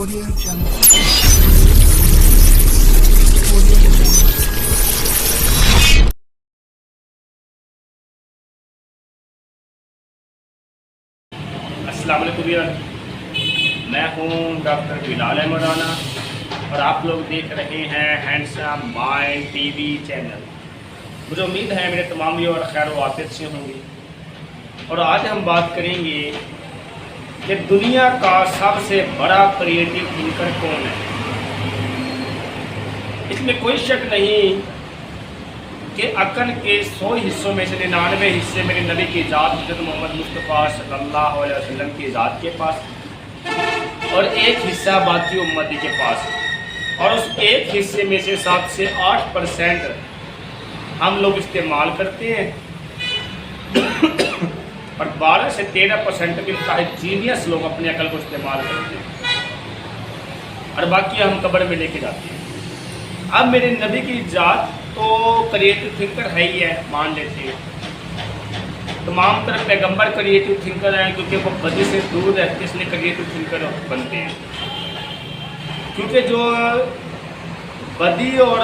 Audio Jungle. Audio Jungle. अस्सलाम वालेकुम, मैं हूँ डॉक्टर बिलाल अहमद राना और आप लोग देख रहे हैं हैंडसम माइंड टीवी चैनल। मुझे उम्मीद है मेरे तमाम व्यूअर खैर व आफियत से होंगे। और आज हम बात करेंगे कि दुनिया का सबसे बड़ा क्रिएटिव थिंकर कौन है। इसमें कोई शक नहीं कि अकल के 100 हिस्सों में से 99 हिस्से मेरे नबी की ज़ात हज़रत मोहम्मद मुस्तफ़ा सल्लल्लाहु अलैहि वसल्लम की ज़ात के पास और एक हिस्सा बाकी उम्मती के पास। और उस एक हिस्से में से 7 से 8% हम लोग इस्तेमाल करते हैं और 12 से 13% के जीनियस लोग अपनी अकल को इस्तेमाल करते हैं और बाकी हम कब्र में लेके जाते हैं। अब मेरे नबी की ज़ात तो क्रिएटिव थिंकर है ही है, मान लेते हैं। तमाम तरह पैगंबर क्रिएटिव थिंकर हैं क्योंकि वो बदी से दूर रहते इसलिए क्रिएटिव थिंकर बनते हैं। क्योंकि जो बदी और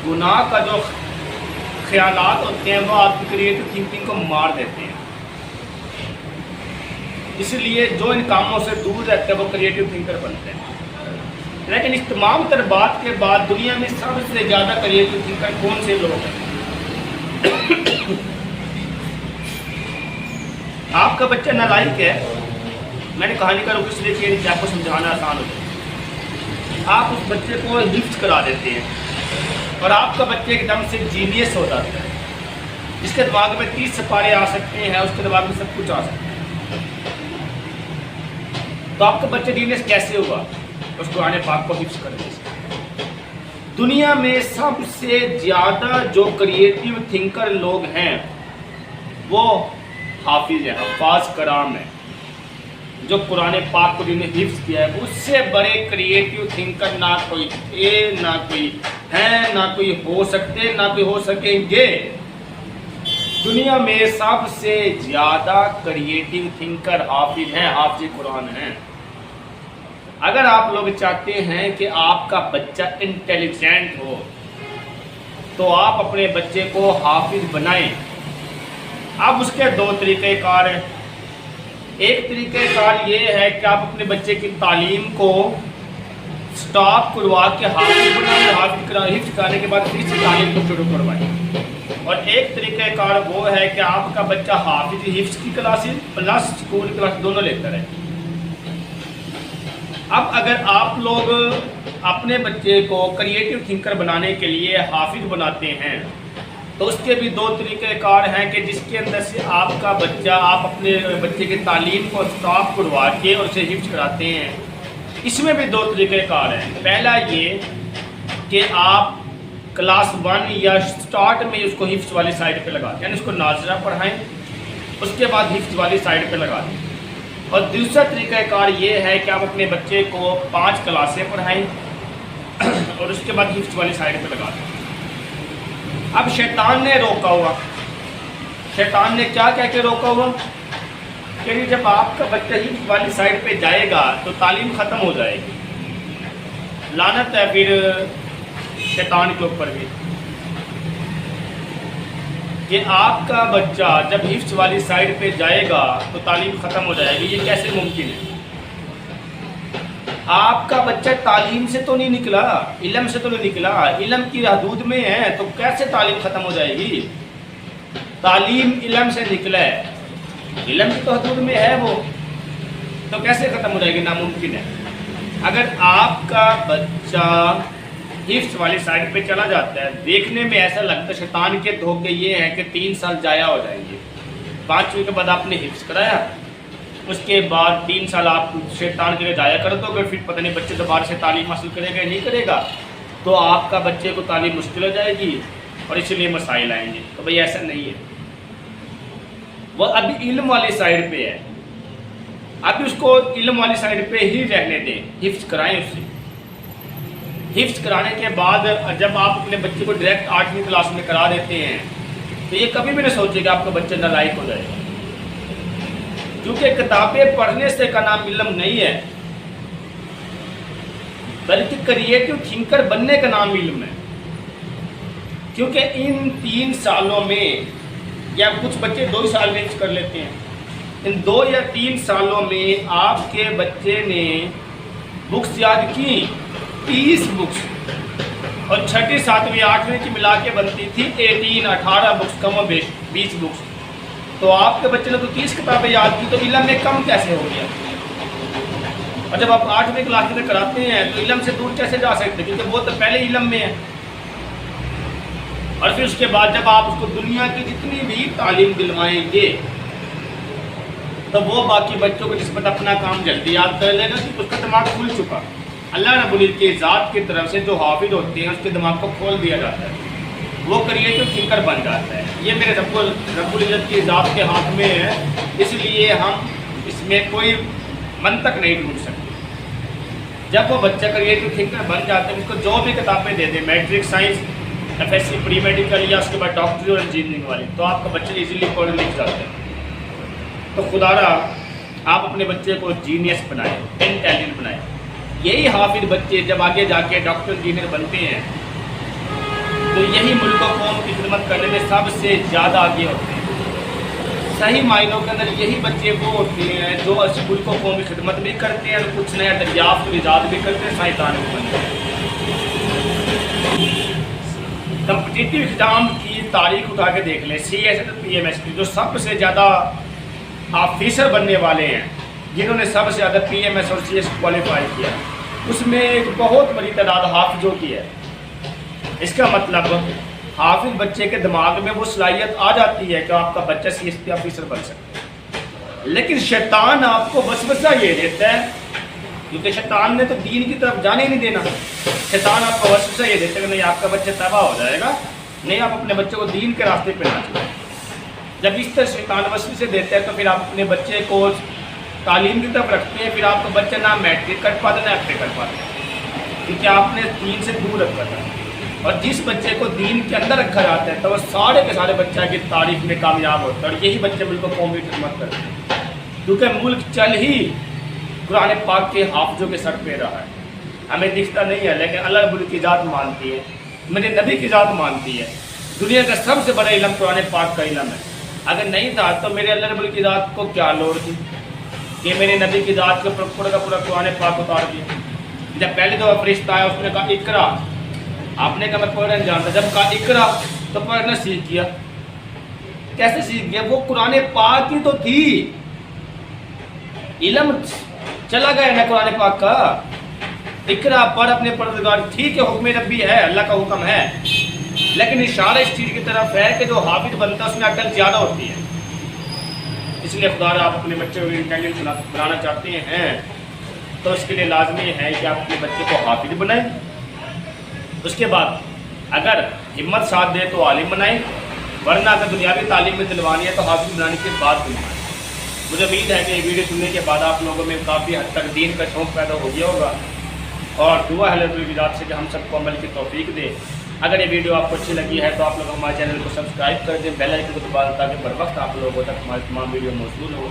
गुनाह का जो ख्यालात होते हैं वो आपकी क्रिएटिव थिंकिंग को मार देते हैं। इसलिए जो इन कामों से दूर रहते हैं वो क्रिएटिव थिंकर बनते हैं। लेकिन इस तमाम तर बात के बाद दुनिया में सबसे ज़्यादा क्रिएटिव थिंकर कौन से लोग हैं? आपका बच्चा नालायक है, मैंने कहानी का रुख इसलिए कि आपको समझाना आसान हो जाए। आप उस बच्चे को हिफ्ज करा देते हैं और आपका बच्चे एकदम से जीनियस हो जाता है। इसके दिमाग में 30 सिपारे आ सकते हैं, उसके दिमाग में सब कुछ आ सकता है। तो आपका बच्चा जीनियस कैसे हुआ? उस कुरान पाक को हिफ्ज करने से। दुनिया में सबसे ज़्यादा जो क्रिएटिव थिंकर लोग हैं वो हाफिज है, हफ्फाज कराम है, जो कुरान पाक को जिन्हें हिफ्ज किया है। उससे बड़े क्रिएटिव थिंकर ना कोई थे, ना कोई है, ना कोई हो सकते, ना कोई हो सकेंगे। दुनिया में सबसे ज़्यादा क्रिएटिव थिंकर हाफिज हैं, हाफिज कुरान हैं। अगर आप लोग चाहते हैं कि आपका बच्चा इंटेलिजेंट हो तो आप अपने बच्चे को हाफिज बनाएं। अब उसके 2 तरीक़ेकार हैं। एक तरीक़ेकार ये है कि आप अपने बच्चे की तालीम को स्टॉप करवा के हाफिज बनाएं, हिफ्ज कराने के बाद फिर से तालीम को शुरू करवाएं। और एक तरीक़ेकार वो है कि आपका बच्चा हाफिज हिफ्ज की क्लासेस प्लस स्कूल क्लास दोनों लेता है। अब अगर आप लोग अपने बच्चे को क्रिएटिव थिंकर बनाने के लिए हाफिज बनाते हैं तो उसके भी 2 तरीक़ेकार हैं कि जिसके अंदर से आपका बच्चा आप अपने बच्चे की तालीम को स्टॉप करवा के और उसे हिफ्ज कराते हैं। इसमें भी 2 तरीक़ेकार हैं। पहला ये कि आप क्लास 1 या स्टार्ट में उसको हिफ्ज वाली साइड पे लगा दें, यानी उसको नाज़रा पढ़ाएं, उसके बाद हिफ्ज वाली साइड पे लगा दें। और दूसरा तरीक़ाकार ये है कि आप अपने बच्चे को 5 क्लासें पढ़ाएं और उसके बाद हिफ्ज वाली साइड पे लगा दें। अब शैतान ने रोका हुआ, शैतान ने क्या कह के रोका हुआ कि जब आपका बच्चा हिफ्ज वाली साइड पे जाएगा तो तालीम ख़त्म हो जाएगी। लानत है फिर शैतान के ऊपर भी कि आपका बच्चा जब हिफ्ज वाली साइड पे जाएगा तो तालीम ख़त्म हो जाएगी। ये कैसे मुमकिन है? आपका बच्चा तालीम से तो नहीं निकला, इल्म से तो नहीं निकला, इल्म की हदूद में है तो कैसे तालीम ख़त्म हो जाएगी? तालीम इल्म से निकला है, इल्म की तो हदूद में है वो, तो कैसे ख़त्म हो जाएगी? नामुमकिन है। अगर आपका बच्चा हिफ्ज वाली साइड पे चला जाता है, देखने में ऐसा लगता है, शैतान के धोखे ये हैं कि 3 साल जाया हो जाएंगे। 5वीं के बाद आपने हिफ्ज कराया, उसके बाद 3 साल आप शैतान के लिए जाया कर दोगे, फिर पता नहीं बच्चे दोबारा से तालीम हासिल करेगा या नहीं करेगा, तो आपका बच्चे को तालीम मुश्किल हो जाएगी और इसलिए मसाइल आएंगे। तो भाई ऐसा नहीं है, वो अभी इल्म वाली साइड पे है, अभी उसको इल्म वाली साइड पे ही रहने दें, हिफ्ज कराएं उससे। हिफ्ज कराने के बाद जब आप अपने बच्चे को डायरेक्ट 8वीं क्लास में करा देते हैं तो ये कभी भी नहीं सोचे कि आपका बच्चा नालायक हो जाएगा, क्योंकि किताबें पढ़ने से का नाम इल्म नहीं है। بلکہ کریٹو تھنکر بننے کا نام علم ہے. کیونکہ ان 3 سالوں میں، یا کچھ بچے 2 سال میں کر لیتے ہیں، ان 2 یا 3 سالوں میں آپ کے بچے نے بکس یاد کی 30 بکس، اور 6ٹھی 7ویں 8ویں کی ملا کے بنتی تھی 18 بکس، کم و بیش 20 بکس. تو آپ کے بچے نے تو 30 کتابیں یاد کی، تو علم میں کم کیسے ہو گیا؟ اور جب آپ 8ویں کلاس میں کراتے ہیں تو علم سے دور کیسے جا سکتے؟ کیونکہ وہ تو پہلے علم میں ہے. اور پھر اس کے بعد جب آپ اس کو دنیا کی جتنی بھی تعلیم دلوائیں گے تو وہ باقی بچوں کو نسبت اپنا کام جلدی یاد کر لے گا، کیونکہ اس کا دماغ کھل چکا. اللہ رب العزت کی ذات کی طرف سے جو حافظ ہوتے ہیں اس کے دماغ کو کھول دیا جاتا ہے، وہ کریٹو تھنکر بن جاتا ہے. یہ میرے رب العزت کی ذات کے ہاتھ میں ہے، اس لیے ہم اس میں کوئی منطق نہیں ڈھونڈ سکتے. جب وہ بچہ کریٹو تھنکر بن جاتا ہے، اس کو جو بھی کتابیں دے دیں، matric science, FSC pre medical, یا اس کے بعد ڈاکٹری اور انجینئرنگ والی، تو آپ کا بچہ ایزیلی پڑھ لکھ جاتا ہے. تو خدا را آپ اپنے بچے کو جینیس بنائیں، انٹیلیجنٹ بنائیں. یہی حافظ بچے جب آگے جا کے ڈاکٹر انجینئر بنتے ہیں تو یہی ملک و قوم کی خدمت کرنے میں سب سے زیادہ آگے ہوتے ہیں. صحیح معنوں کے اندر یہی بچے وہ ہوتے ہیں جو اس ملک و قوم کی خدمت بھی کرتے ہیں اور کچھ نیا دریافت اور ایجاد بھی کرتے ہیں، سائنسدان بھی بنتے ہیں. کمپٹیٹیو ایگزام کی تاریخ اٹھا کے دیکھ لیں، CS اور PMS کی، جو سب سے زیادہ آفیسر بننے والے ہیں، جنہوں نے سب سے زیادہ PMS اور CS کوالیفائی کیا، اس میں ایک بہت بڑی تعداد حافظوں کی ہے. اس کا مطلب حافظ بچے کے دماغ میں وہ صلاحیت آ جاتی ہے کہ آپ کا بچہ CSP آفیسر بن سکتا ہے. لیکن شیطان آپ کو وسوسہ یہ دیتا ہے، کیونکہ شیطان نے تو دین کی طرف جانے ہی نہیں دینا. شیطان آپ کو وسوسہ یہ دیتا ہے کہ نہیں آپ کا بچہ تباہ ہو جائے گا، نہیں آپ اپنے بچے کو دین کے راستے پہ نہ چلائیں. جب اس طرح شیطان وسوسے دیتا ہے تو پھر آپ اپنے بچے کو تعلیم کی طرف رکھتے ہیں، پھر آپ کا بچہ نہ میٹرک کر پاتا نہ FA کر پاتا، کیونکہ آپ نے دین سے دور رکھا تھا. اور جس بچے کو دین کے اندر رکھا جاتا ہے تو وہ سارے کے سارے بچہ کی تاریخ میں کامیاب ہوتا ہے. اور یہی بچے ملک و قوم کی خدمت کرتے ہیں، کیونکہ ملک چل ہی قرآن پاک کے حافظوں کے سر پہ رہا ہے. ہمیں دکھتا نہیں ہے، لیکن اللہ رب العزت کی ذات مانتی ہے، میرے نبی کی ذات مانتی ہے. دنیا کا سب سے بڑا علم قرآن پاک کا علم ہے. اگر نہیں تھا تو میرے اللہ رب العزت کی ذات کو کیا لوڑ تھی کہ میرے نبی کی ذات کو پورا کا پورا قرآن پاک اتار دیا. جب پہلے دو فرشتہ آیا اس نے کہا اقرا، آپ نے کہا میں پڑھنا نہیں جانتا. جب کہا اقرا تو پڑھنا سیکھ گیا. کیسے سیکھ گیا؟ وہ قرآن پاک ہی تو تھی، علم چلا گیا نا قرآن پاک کا. اقرا پڑھ اپنے پروردگار، ٹھیک ہے حکم ربی ہے، اللہ کا حکم ہے، لیکن اشارہ اس چیز کی طرف ہے کہ جو حافظ بنتا ہے اس میں عقل زیادہ ہوتی ہے. اس لیے خدا آپ اپنے بچے کو انٹیلیجنٹ بنانا چاہتے ہیں تو اس کے لیے لازمی ہے کہ آپ اپنے بچے کو حافظ بنائیں. اس کے بعد اگر ہمت ساتھ دے تو عالم بنائیں، ورنہ اگر دنیاوی تعلیم میں دلوانی ہے تو حافظ بنانے کے بعد بنائیں. مجھے امید ہے کہ یہ ویڈیو سننے کے بعد آپ لوگوں میں کافی حد تک دین کا شوق پیدا ہو گیا ہوگا، اور دعا ہے اللہ ذات سے کہ ہم سب کو عمل کی توفیق دے. اگر یہ ویڈیو آپ کو اچھی لگی ہے تو آپ لوگ ہمارے چینل کو سبسکرائب کر دیں، بیل آئکن کو دبا دیں تاکہ بر وقت آپ لوگوں تک ہماری تمام ویڈیو موصول ہو.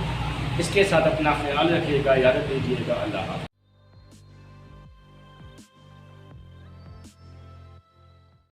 اس کے ساتھ اپنا خیال رکھیے گا، یاد دیجیے گا. اللہ حافظ.